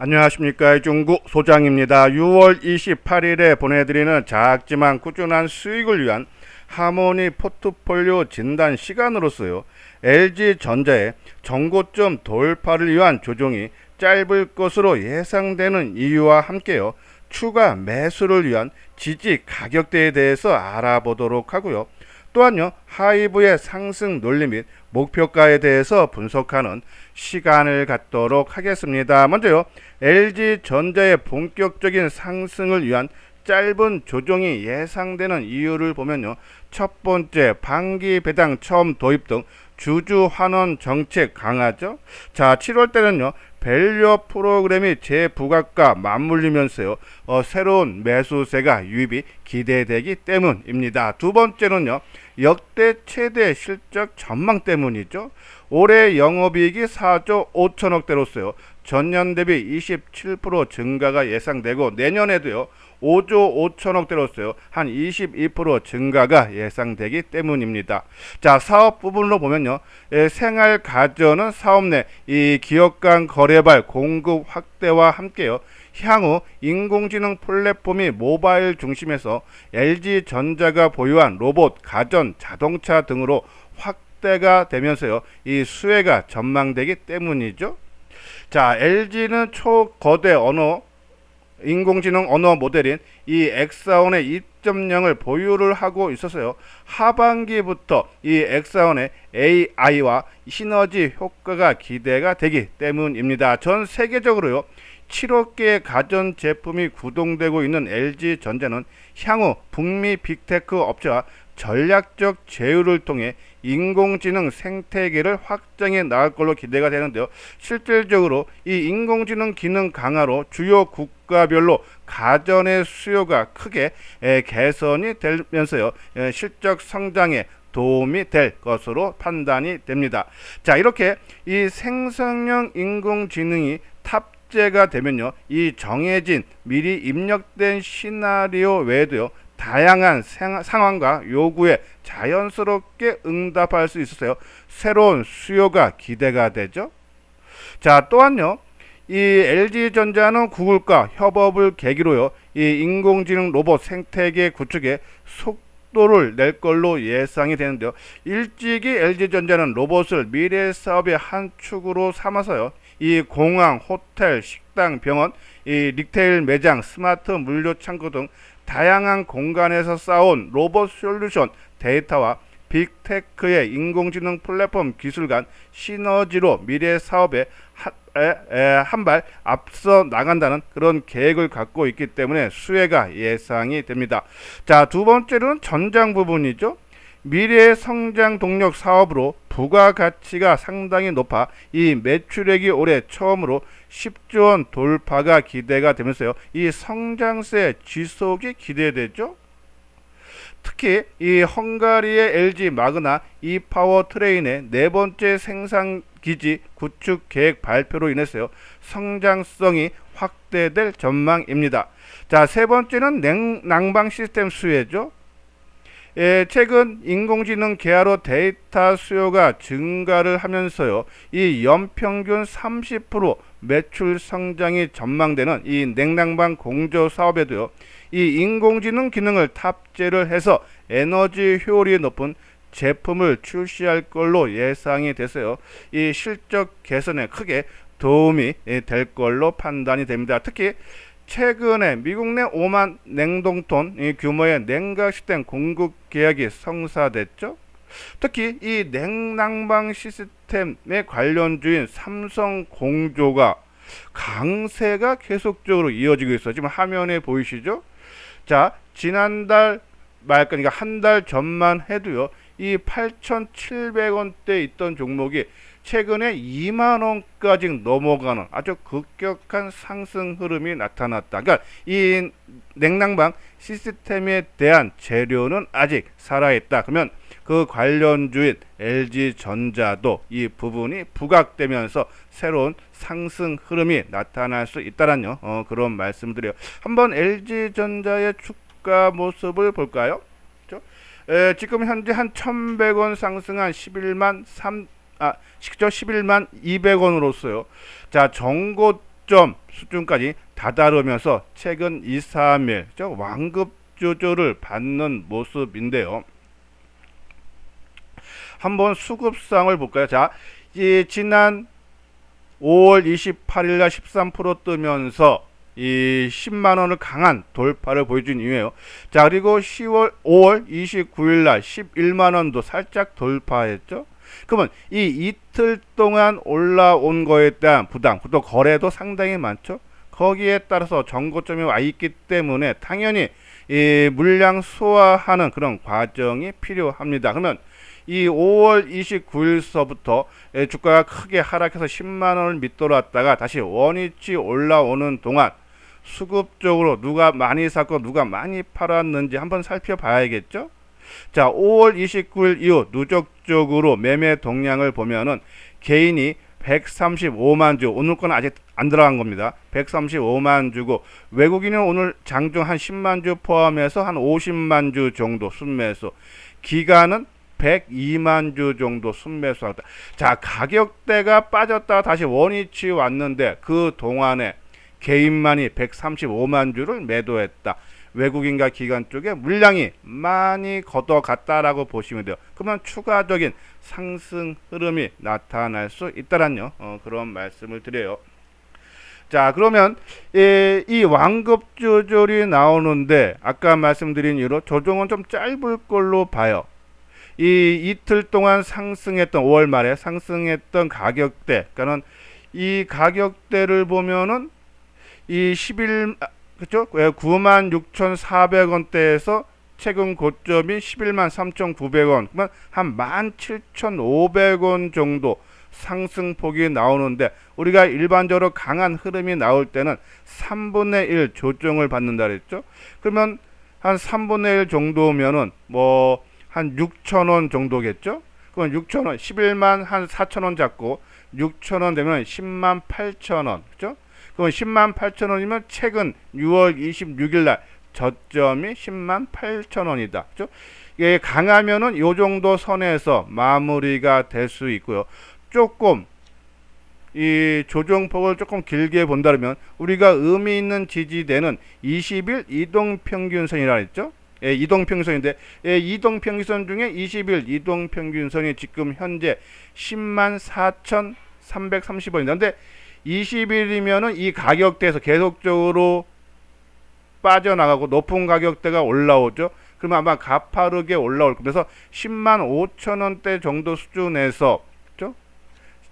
안녕하십니까. 중구 소장입니다. 6월 28일에 보내드리는 작지만 꾸준한 수익을 위한 하모니 포트폴리오 진단 시간으로서요. LG전자의 정고점 돌파를 위한 조정이 짧을 것으로 예상되는 이유와 함께요. 추가 매수를 위한 지지 가격대에 대해서 알아보도록 하고요. 또한요, 하이브의 상승 논리 및 목표가에 대해서 분석하는 시간을 갖도록 하겠습니다. 먼저요, LG전자의 본격적인 상승을 위한 짧은 조정이 예상되는 이유를 보면요, 첫 번째, 반기 배당 처음 도입 등 주주 환원 정책 강화죠. 자, 7월 때는요, 밸류업 프로그램이 재부각과 맞물리면서요, 새로운 매수세가 유입이 기대되기 때문입니다. 두 번째는요, 역대 최대 실적 전망 때문이죠. 올해 영업이익이 4조 5천억대로서요, 전년 대비 27% 증가가 예상되고 내년에도요, 5조 5천억대로서요, 한 22% 증가가 예상되기 때문입니다. 자, 사업 부분으로 보면요, 생활 가전은 사업 내 이 기업 간 거래발 공급 확대와 함께요, 향후 인공지능 플랫폼이 모바일 중심에서 LG전자가 보유한 로봇, 가전, 자동차 등으로 확대가 되면서요, 이 수혜가 전망되기 때문이죠. 자, LG는 초거대 언어 인공지능 언어 모델인 이 엑사원의 2.0을 보유를 하고 있어서요, 하반기부터 이 엑사원의 AI와 시너지 효과가 기대가 되기 때문입니다. 전 세계적으로요, 7억 개의 가전 제품이 구동되고 있는 LG전자는 향후 북미 빅테크 업체와 전략적 제휴를 통해 인공지능 생태계를 확장해 나갈 걸로 기대가 되는데요. 실질적으로 이 인공지능 기능 강화로 주요 국가별로 가전의 수요가 크게 개선이 되면서요, 실적 성장에 도움이 될 것으로 판단이 됩니다. 자, 이렇게 이 생성형 인공지능이 탑재가 되면요, 이 정해진 미리 입력된 시나리오 외에도요, 다양한 상황과 요구에 자연스럽게 응답할 수 있어서요, 새로운 수요가 기대가 되죠. 자, 또한요, 이 LG전자는 구글과 협업을 계기로요, 이 인공지능 로봇 생태계 구축에 속도를 낼 걸로 예상이 되는데요. 일찍이 LG전자는 로봇을 미래 사업의 한 축으로 삼아서요, 이 공항, 호텔, 식당, 병원, 이 리테일 매장, 스마트 물류 창고 등 다양한 공간에서 쌓아온 로봇 솔루션 데이터와 빅테크의 인공지능 플랫폼 기술 간 시너지로 미래 사업에 한 발 앞서 나간다는 그런 계획을 갖고 있기 때문에 수혜가 예상이 됩니다. 자, 두 번째로는 전장 부분이죠. 미래의 성장 동력 사업으로 부가가치가 상당히 높아 이 매출액이 올해 처음으로 10조 원 돌파가 기대가 되면서요, 이 성장세 지속이 기대되죠. 특히 이 헝가리의 LG 마그나 이파워 트레인의 네 번째 생산 기지 구축 계획 발표로 인해서요, 성장성이 확대될 전망입니다. 자, 세 번째는 난방 시스템 수혜죠. 최근 인공지능 계열로 데이터 수요가 증가를 하면서요, 이 연평균 30% 매출 성장이 전망되는 이 냉난방 공조 사업에도요, 이 인공지능 기능을 탑재를 해서 에너지 효율이 높은 제품을 출시할 걸로 예상이 돼서요, 이 실적 개선에 크게 도움이 될 걸로 판단이 됩니다. 특히 최근에 미국 내 5만 냉동톤 규모의 냉각 시스템 공급 계약이 성사됐죠. 특히 이 냉난방 시스템의 관련주인 삼성 공조가 강세가 계속적으로 이어지고 있어요. 지금 화면에 보이시죠? 자, 지난달 말, 그러니까 한 달 전만 해도요, 이 8,700원대 있던 종목이 최근에 2만원까지 넘어가는 아주 급격한 상승 흐름이 나타났다. 그러니까 이 냉난방 시스템에 대한 재료는 아직 살아있다. 그러면 그 관련주인 LG전자도 이 부분이 부각되면서 새로운 상승 흐름이 나타날 수 있다는 그런 말씀드려요. 한번 LG전자의 주가 모습을 볼까요? 지금 현재 한 1,100원 상승한 11만 200원으로서요. 자, 정고점 고점 수준까지 다다르면서 최근 2, 3일 완급 조절을 받는 모습인데요. 한번 수급상을 볼까요? 자, 지난 5월 28일 날 13% 뜨면서 이 10만원을 강한 돌파를 보여준 이유예요. 자, 그리고 5월 29일 날 11만원도 살짝 돌파했죠. 그러면 이 이틀 동안 올라온 거에 대한 부담, 또 거래도 상당히 많죠. 거기에 따라서 정고점이 와 있기 때문에 당연히 이 물량 소화하는 그런 과정이 필요합니다. 그러면 이 5월 29일서부터 주가가 크게 하락해서 10만원을 밑돌았다가 다시 원위치 올라오는 동안 수급적으로 누가 많이 샀고 누가 많이 팔았는지 한번 살펴봐야겠죠. 자, 5월 29일 이후 누적적으로 매매 동량을 보면은 개인이 135만 주, 오늘 건 아직 안 들어간 겁니다. 135만 주고 외국인은 오늘 장중 한 10만 주 포함해서 한 50만 주 정도 순매수, 기간은 102만 주 정도 순매수하다. 자, 가격대가 빠졌다가 다시 원위치 왔는데 그 동안에 개인만이 135만 주를 매도했다. 외국인과 기관 쪽에 물량이 많이 걷어갔다라고 보시면 돼요. 그러면 추가적인 상승 흐름이 나타날 수 있다라는 그런 말씀을 드려요. 자, 그러면 이 완급 조절이 나오는데 아까 말씀드린 이유로 조정은 좀 짧을 걸로 봐요. 이 이틀 동안 상승했던 5월 말에 상승했던 가격대, 그러니까는 이 가격대를 보면은 이 10일 그렇죠? 96,400원대에서 최근 고점이 113,900원, 그러면 한 17,500원 정도 상승폭이 나오는데 우리가 일반적으로 강한 흐름이 나올 때는 3분의 1 조정을 받는다 그랬죠. 그러면 한 3분의 1 정도면은 뭐 한 6,000원 정도겠죠. 그럼 6,000원 11만 한 4,000원 잡고 6,000원 되면 10만 8,000원, 그렇죠? 그럼 10만 8,000원이면 최근 6월 26일 날 저점이 10만 8,000원이다. 그렇죠? 이게 강하면은 요 정도 선에서 마무리가 될 수 있고요. 조금 이 조정폭을 조금 길게 본다면 우리가 의미 있는 지지대는 20일 이동평균선이라 했죠. 예, 이동평균선인데 이동평균선 중에 20일 이동평균선이 지금 현재 10만 4,330원입니다. 근데 20일이면은 이 가격대에서 계속적으로 빠져나가고 높은 가격대가 올라오죠. 그러면 아마 가파르게 올라올 겁니다. 그래서 10만 5천원대 정도 수준에서 그렇죠?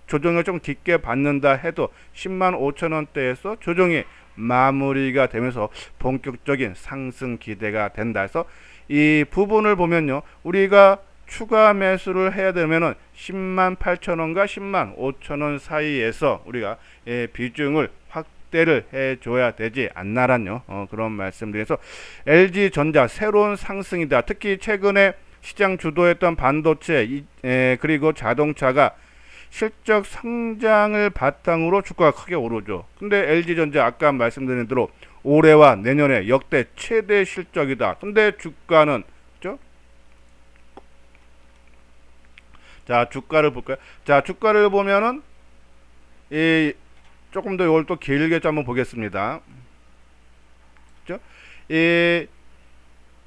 조정을 좀 깊게 받는다 해도 10만 5천원대에서 조정이 마무리가 되면서 본격적인 상승 기대가 된다 해서 이 부분을 보면요, 우리가 추가 매수를 해야 되면은 10만 8천원과 10만 5천원 사이에서 우리가 비중을 확대를 해줘야 되지 않나란요. 그런 말씀드려서 LG전자 새로운 상승이다. 특히 최근에 시장 주도했던 반도체 그리고 자동차가 실적 성장을 바탕으로 주가가 크게 오르죠. 근데 LG전자 아까 말씀드린 대로 올해와 내년에 역대 최대 실적이다. 근데 주가는 그렇죠? 자, 주가를 볼까요? 자, 주가를 보면은 조금 더 이걸 또 길게 좀 한번 보겠습니다. 그렇죠?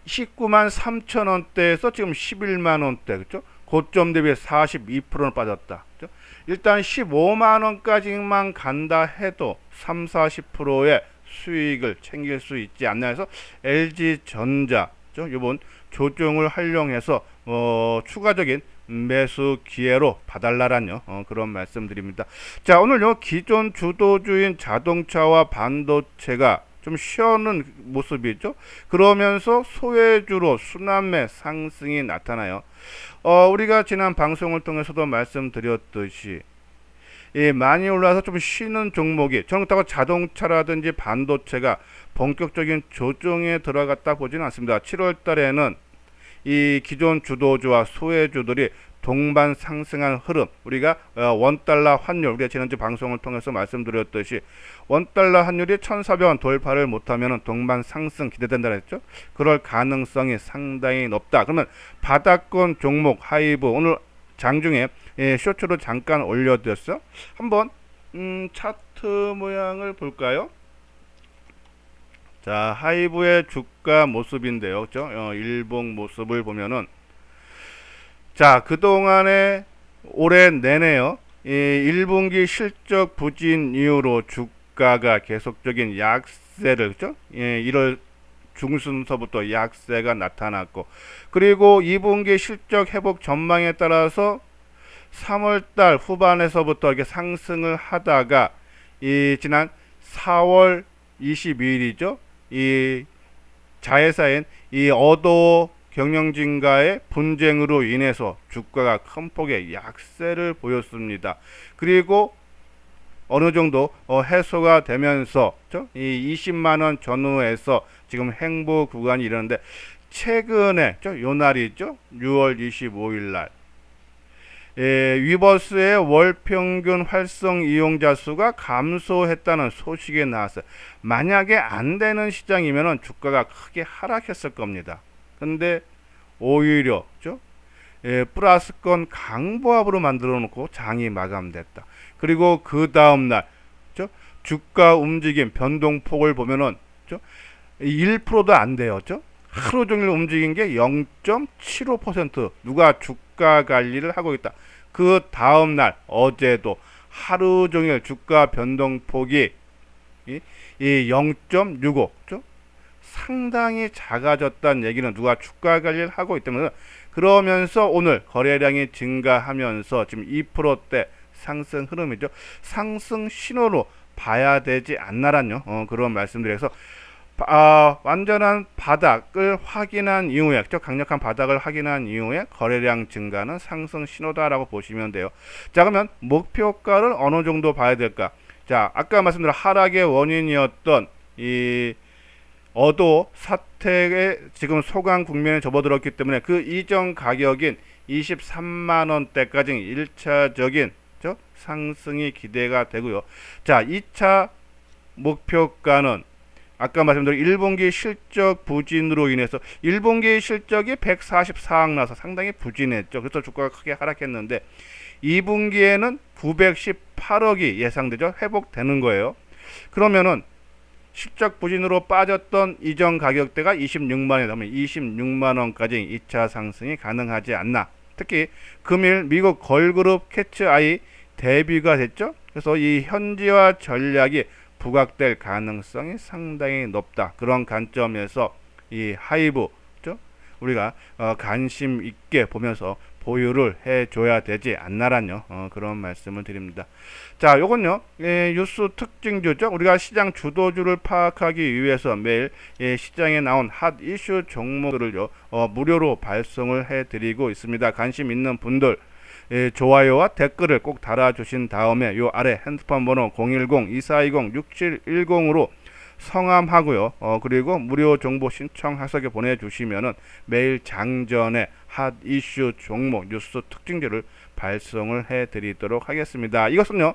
19만 3천 원대에서 지금 11만 원대, 그렇죠? 고점 대비 42%는 빠졌다. 그렇죠? 일단 15만 원까지만 간다 해도 3, 40%의 수익을 챙길 수 있지 않나 해서 LG전자 이번 조정을 활용해서 추가적인 매수 기회로 봐달라라는 그런 말씀드립니다. 자, 오늘 기존 주도주인 자동차와 반도체가 좀 쉬어는 모습이죠. 그러면서 소외주로 순환매 상승이 나타나요. 우리가 지난 방송을 통해서도 말씀드렸듯이 많이 올라와서 좀 쉬는 종목이, 저는 그렇다고 자동차라든지 반도체가 본격적인 조정에 들어갔다 보지는 않습니다. 7월 달에는 이 기존 주도주와 소외주들이 동반 상승한 흐름, 우리가 원달러 환율, 우리가 지난주 방송을 통해서 말씀드렸듯이 원달러 환율이 1,400원 돌파를 못하면 동반 상승 기대된다 했죠. 그럴 가능성이 상당히 높다. 그러면 바닥권 종목 하이브, 오늘 장중에 쇼츠로 잠깐 올려드렸어. 한번 차트 차트 모양을 볼까요? 자, 하이브의 주가 모습인데요. 그죠? 일봉 모습을 보면은, 자, 그동안에 올해 내내요. 이 1분기 실적 부진 이후로 주가가 계속적인 약세를, 그죠? 1월 중순서부터 약세가 나타났고, 그리고 2분기 실적 회복 전망에 따라서 3월달 후반에서부터 이렇게 상승을 하다가 이 지난 4월 22일이죠. 이 자회사인 이 어도 경영진과의 분쟁으로 인해서 주가가 큰 폭의 약세를 보였습니다. 그리고 어느 정도 해소가 되면서 이 20만원 전후에서 지금 행보 구간이 이러는데, 최근에 요 날이죠. 6월 25일 날 위버스의 월 평균 활성 이용자 수가 감소했다는 소식이 나왔어요. 만약에 안 되는 시장이면 주가가 크게 하락했을 겁니다. 근데 오히려 플러스권 강보합으로 만들어 놓고 장이 마감됐다. 그리고 그 다음날 주가 움직임 변동폭을 보면은 1%도 안 돼요. 하루 종일 움직인 게 0.75%. 누가 주가 관리를 하고 있다. 그 다음날 어제도 하루 종일 주가 변동폭이 이 0.65, 상당히 작아졌다는 얘기는 누가 주가 관리를 하고 있다면, 그러면서 오늘 거래량이 증가하면서 지금 2%대 상승 흐름이죠. 상승 신호로 봐야 되지 않나란요. 그런 말씀드려서 완전한 바닥을 확인한 이후에, 강력한 바닥을 확인한 이후에 거래량 증가는 상승 신호다라고 보시면 돼요. 자, 그러면 목표가를 어느 정도 봐야 될까? 자, 아까 말씀드린 하락의 원인이었던 이 어도 사태에 지금 소강 국면에 접어들었기 때문에 그 이전 가격인 23만원대까지 1차적인 상승이 기대가 되고요. 자, 2차 목표가는 아까 말씀드린 1분기 실적 부진으로 인해서 1분기 실적이 144억 나서 상당히 부진했죠. 그래서 주가가 크게 하락했는데 2분기에는 918억이 예상되죠. 회복되는 거예요. 그러면은 실적 부진으로 빠졌던 이전 가격대가 26만원이 되면 26만원까지 2차 상승이 가능하지 않나. 특히 금일 미국 걸그룹 캐치 아이 데뷔가 됐죠. 그래서 이 현지화 전략이 부각될 가능성이 상당히 높다. 그런 관점에서 이 하이브 우리가 관심 있게 보면서 보유를 해줘야 되지 않나란요. 그런 말씀을 드립니다. 자, 요건요, 뉴스 특징주죠. 우리가 시장 주도주를 파악하기 위해서 매일 시장에 나온 핫 이슈 종목들을요, 무료로 발송을 해드리고 있습니다. 관심 있는 분들 좋아요와 댓글을 꼭 달아주신 다음에 요 아래 핸드폰 번호 010-2420-6710으로 성함하고요. 그리고 무료 정보 신청하석에 보내주시면은 매일 장전에 핫 이슈 종목 뉴스 특징들을 발송을 해드리도록 하겠습니다. 이것은요,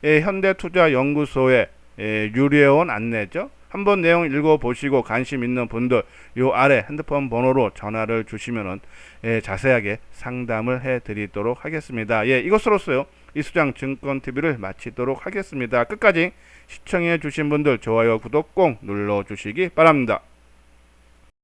현대투자연구소의 유료원 안내죠. 한번 내용 읽어보시고 관심 있는 분들 요 아래 핸드폰 번호로 전화를 주시면은 자세하게 상담을 해드리도록 하겠습니다. 이것으로서요, 이수장 증권TV를 마치도록 하겠습니다. 끝까지 시청해 주신 분들 좋아요 구독 꼭 눌러주시기 바랍니다.